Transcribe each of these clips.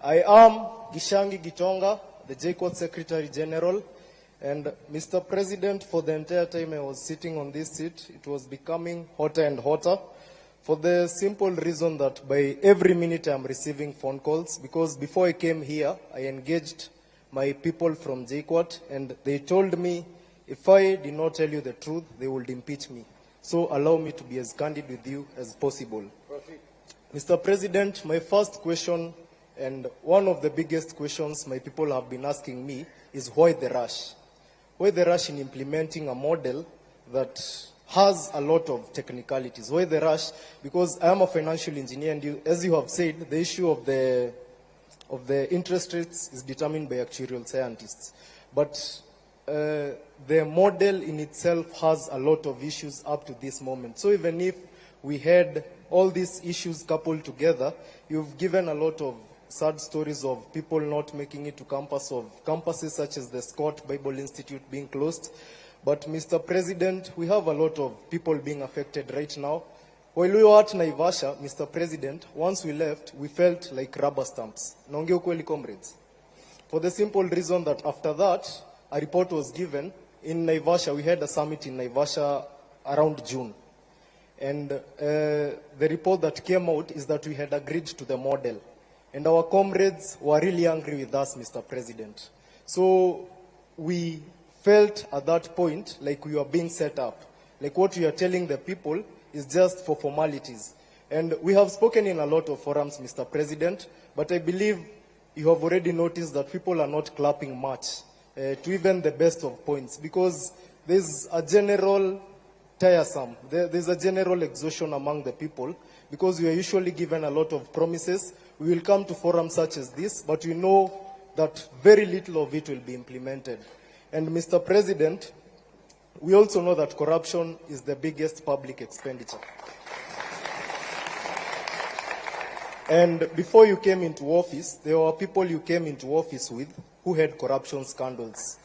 I am Gishangi Gitonga, the JKUAT Secretary General, and Mr. President, for the entire time I was sitting on this seat, it was becoming hotter and hotter for the simple reason that by every minute I'm receiving phone calls, because before I came here, I engaged my people from JKUAT, and they told me if I did not tell you the truth, they would impeach me. So allow me to be as candid with you as possible. Perfect. Mr. President, my first question, and one of the biggest questions my people have been asking me, is why the rush? Why the rush in implementing a model that has a lot of technicalities? Why the rush? Because I am a financial engineer, and as you have said, the issue of the interest rates is determined by actuarial scientists. But the model in itself has a lot of issues up to this moment. So even if we had all these issues coupled together, you've given a lot of sad stories of people not making it to campus, of campuses such as the Scott Bible Institute being closed. But Mr. President, we have a lot of people being affected right now. While we were at Naivasha, Mr. President, once we left, we felt like rubber stamps. Naongea ukweli, comrades. For the simple reason that after that, a report was given in Naivasha. We had a summit in Naivasha around June. And the report that came out is that we had agreed to the model. And our comrades were really angry with us, Mr. President. So we felt at that point like we were being set up. Like what we are telling the people is just for formalities. And we have spoken in a lot of forums, Mr. President, but I believe you have already noticed that people are not clapping much to even the best of points, because there's a general tiresome. There's a general exhaustion among the people, because we are usually given a lot of promises. We will come to forums such as this, but we know that very little of it will be implemented. And Mr. President, we also know that corruption is the biggest public expenditure. And before you came into office, there were people you came into office with who had corruption scandals.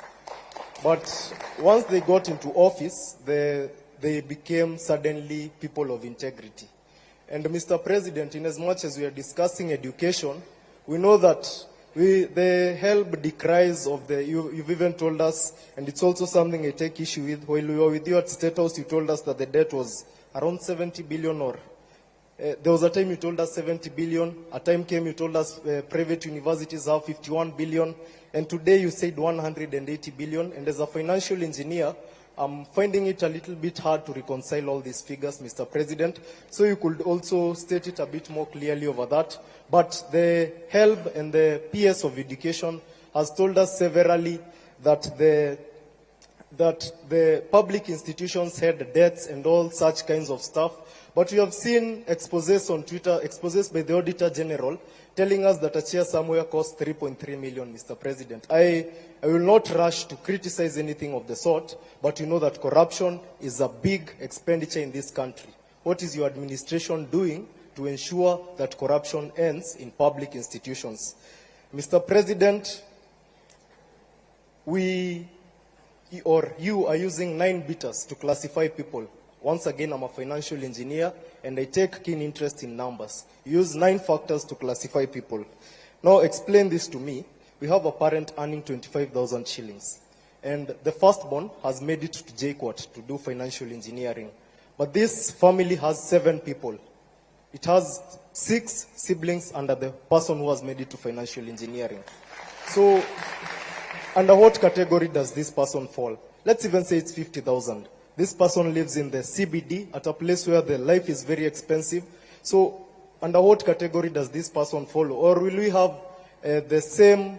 But once they got into office, they became suddenly people of integrity. And Mr. President, in as much as we are discussing education, we know that the help decries of you've even told us, and it's also something I take issue with. While we were with you at State House, you told us that the debt was around 70 billion, or there was a time you told us 70 billion. A time came you told us private universities have 51 billion. And today you said 180 billion. And as a financial engineer, I'm finding it a little bit hard to reconcile all these figures, Mr. President. So you could also state it a bit more clearly over that. But the HELB and the PS of Education has told us severally that the public institutions had debts and all such kinds of stuff. But we have seen exposés on Twitter, exposés by the Auditor General, telling us that a chair somewhere costs 3.3 million, Mr. President. I will not rush to criticize anything of the sort, but you know that corruption is a big expenditure in this country. What is your administration doing to ensure that corruption ends in public institutions? Mr. President, you are using 9 beaters to classify people. Once again, I'm a financial engineer, and I take keen interest in numbers. You use 9 factors to classify people. Now, explain this to me. We have a parent earning 25,000 shillings, and the firstborn has made it to JKUAT to do financial engineering. But this family has 7 people. It has 6 siblings under the person who has made it to financial engineering. So, under what category does this person fall? Let's even say it's 50,000. This person lives in the CBD at a place where the life is very expensive. So under what category does this person follow? Or will we have the same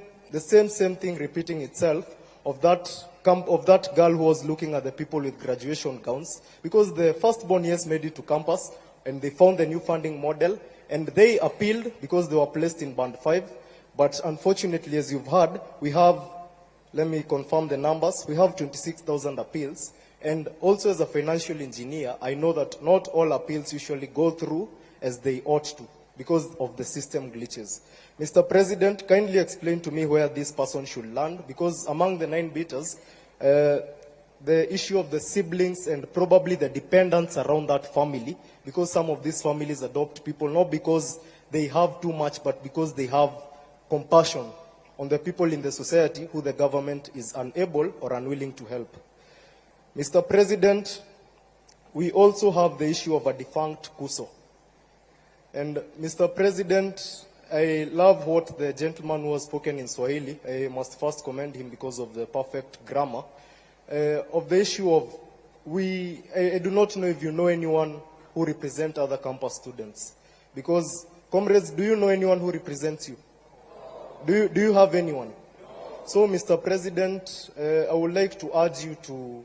thing repeating itself of that girl who was looking at the people with graduation gowns? Because the firstborn, yes, made it to campus, and they found the new funding model, and they appealed because they were placed in band 5. But unfortunately, as you've heard, we have, let me confirm the numbers, we have 26,000 appeals. And also as a financial engineer, I know that not all appeals usually go through as they ought to because of the system glitches. Mr. President, kindly explain to me where this person should land, because among the 9 beaters, the issue of the siblings and probably the dependents around that family, because some of these families adopt people not because they have too much, but because they have compassion on the people in the society who the government is unable or unwilling to help. Mr. President, we also have the issue of a defunct KUSO. And Mr. President, I love what the gentleman who has spoken in Swahili, I must first commend him because of the perfect grammar, of the issue of I do not know if you know anyone who represents other campus students. Because, comrades, do you know anyone who represents you? Do you have anyone? So, Mr. President, I would like to urge you to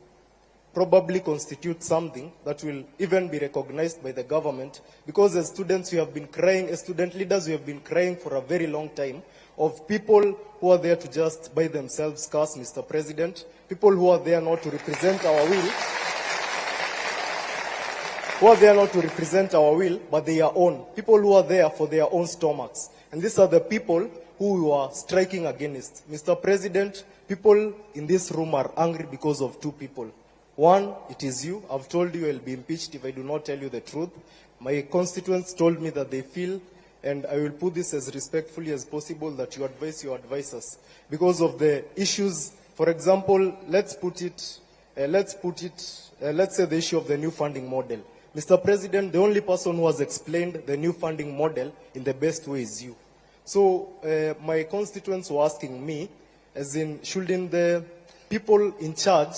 probably constitute something that will even be recognized by the government, because as students we have been crying, as student leaders we have been crying for a very long time of people who are there to just by themselves curse, Mr. President, people who are there not to represent our will, but their own, people who are there for their own stomachs. And these are the people who we are striking against. Mr. President, people in this room are angry because of two people. One, it is you. I've told you I'll be impeached if I do not tell you the truth. My constituents told me that they feel, and I will put this as respectfully as possible, that you advise your advisors because of the issues. For example, let's say the issue of the new funding model. Mr. President, the only person who has explained the new funding model in the best way is you. So my constituents were asking me, as in, shouldn't the people in charge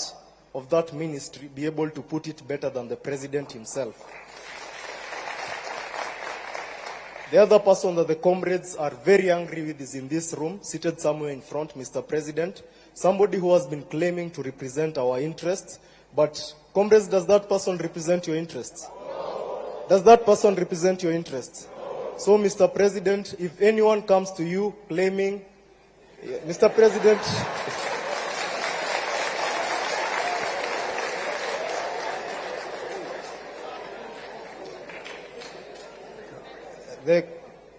of that ministry be able to put it better than the president himself? The other person that the comrades are very angry with is in this room, seated somewhere in front, Mr. President, somebody who has been claiming to represent our interests. But, comrades, does that person represent your interests? Does that person represent your interests? So, Mr. President, if anyone comes to you claiming, Mr. President,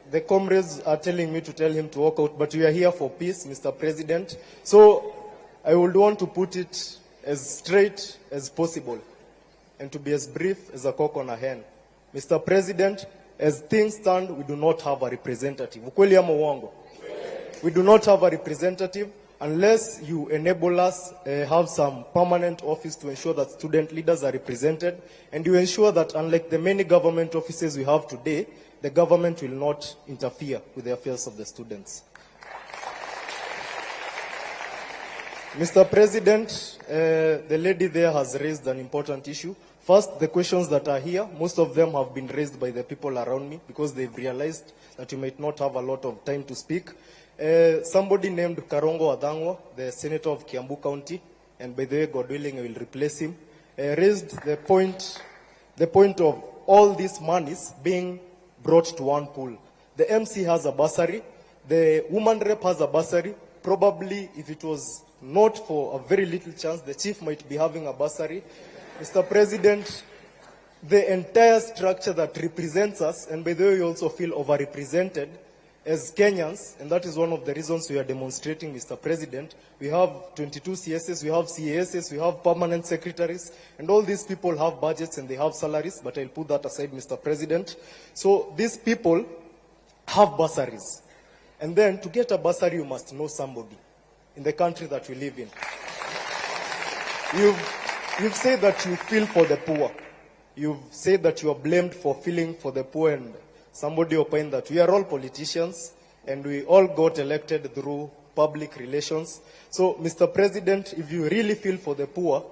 the comrades are telling me to tell him to walk out, but we are here for peace, Mr. President. So I would want to put it as straight as possible and to be as brief as a cock on a hen. Mr. President, as things stand, we do not have a representative. Ukweli ama uongo? We do not have a representative unless you enable us have some permanent office to ensure that student leaders are represented, and you ensure that, unlike the many government offices we have today, the government will not interfere with the affairs of the students. Mr. President, the lady there has raised an important issue. First, the questions that are here, most of them have been raised by the people around me because they've realized that you might not have a lot of time to speak. Somebody named Karongo Adangwa, the senator of Kiambu County, and by the way, God willing, I will replace him, raised the point of all these monies being brought to one pool. The MC has a bursary, the woman rep has a bursary. Probably, if it was not for a very little chance, the chief might be having a bursary. Mr. President, the entire structure that represents us, and by the way, we also feel overrepresented as Kenyans, and that is one of the reasons we are demonstrating, Mr. President. We have 22 CSS, we have CASs, we have permanent secretaries, and all these people have budgets and they have salaries, but I'll put that aside, Mr. President. So these people have bursaries. And then to get a bursary, you must know somebody in the country that we live in. You've said that you feel for the poor. You've said that you are blamed for feeling for the poor, and somebody opined that we are all politicians and we all got elected through public relations. So, Mr. President, if you really feel for the poor,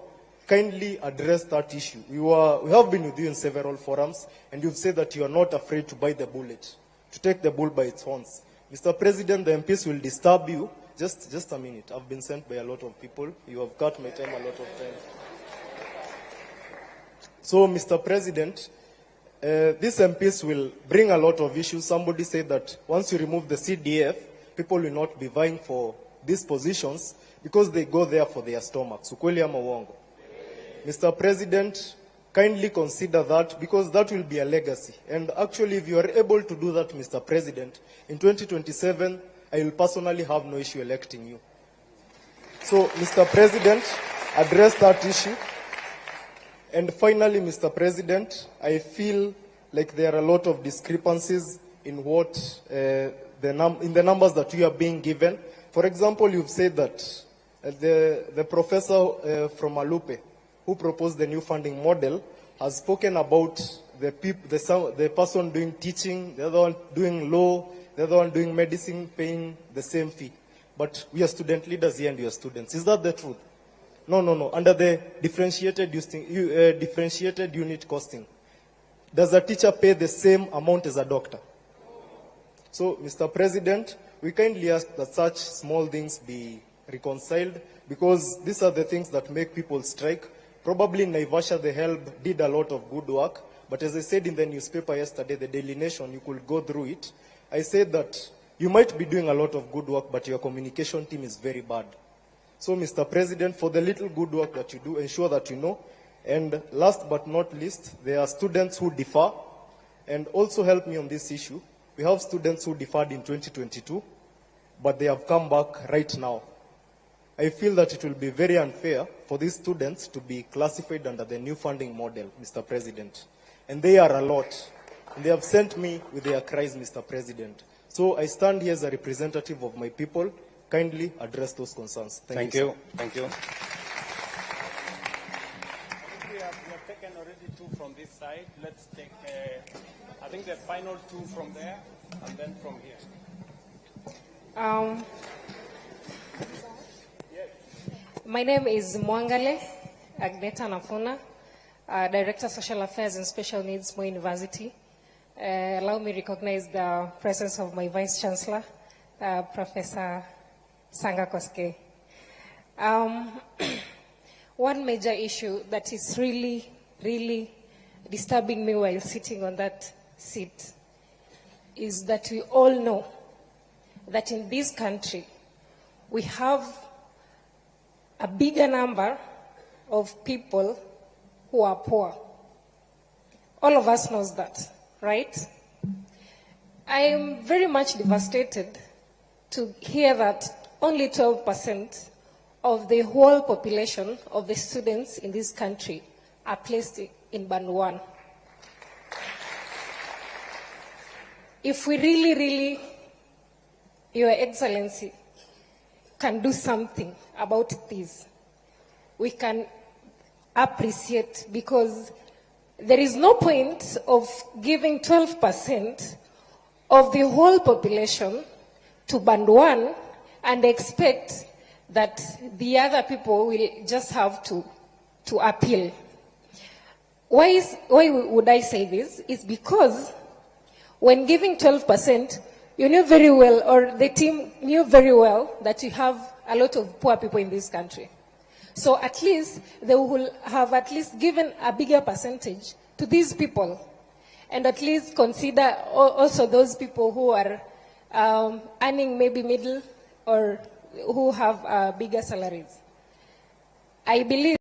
kindly address that issue. We have been with you in several forums, and you've said that you are not afraid to bite the bullet, to take the bull by its horns. Mr. President, the MPs will disturb you. Just a minute. I've been sent by a lot of people. You have cut my time a lot of times. So, Mr. President, these MPs will bring a lot of issues. Somebody said that once you remove the CDF, people will not be vying for these positions because they go there for their stomachs. Ukweli ama uongo? Mr. President, kindly consider that, because that will be a legacy. And actually, if you are able to do that, Mr. President, in 2027, I will personally have no issue electing you. So, Mr. President, address that issue. And finally, Mr. President, I feel like there are a lot of discrepancies in what the in the numbers that you are being given. For example, you've said that the professor from Alupe, who proposed the new funding model, has spoken about the person doing teaching, the other one doing law, the other one doing medicine, paying the same fee. But we are student leaders here and we are students. Is that the truth? No. Under the differentiated unit costing, does a teacher pay the same amount as a doctor? So, Mr. President, we kindly ask that such small things be reconciled, because these are the things that make people strike. Probably Naivasha, the HELB, did a lot of good work, but as I said in the newspaper yesterday, the Daily Nation, you could go through it. I said that you might be doing a lot of good work, but your communication team is very bad. So, Mr. President, for the little good work that you do, ensure that you know. And last but not least, there are students who defer, and also help me on this issue. We have students who deferred in 2022, but they have come back right now. I feel that it will be very unfair for these students to be classified under the new funding model, Mr. President. And they are a lot. And they have sent me with their cries, Mr. President. So I stand here as a representative of my people. Kindly address those concerns. Thank you. Thank you. We have taken already two from this side. Let's take, I think the final two from there, and then from here. My name is Mwangale Agneta Nafuna, Director of Social Affairs and Special Needs, Moi University. Allow me to recognize the presence of my Vice Chancellor, Professor Sanga Koske. One major issue that is really disturbing me while sitting on that seat is that we all know that in this country we have a bigger number of people who are poor. All of us knows that, right? I am very much devastated to hear that only 12% of the whole population of the students in this country are placed in Band 1. If we really, Your Excellency, can do something about this, we can appreciate, because there is no point of giving 12% of the whole population to Band 1 and expect that the other people will just have to appeal. Why would I say this? It's because when giving 12%, you knew very well, or the team knew very well, that you have a lot of poor people in this country. So at least they will have at least given a bigger percentage to these people, and at least consider also those people who are earning maybe middle or who have bigger salaries. I believe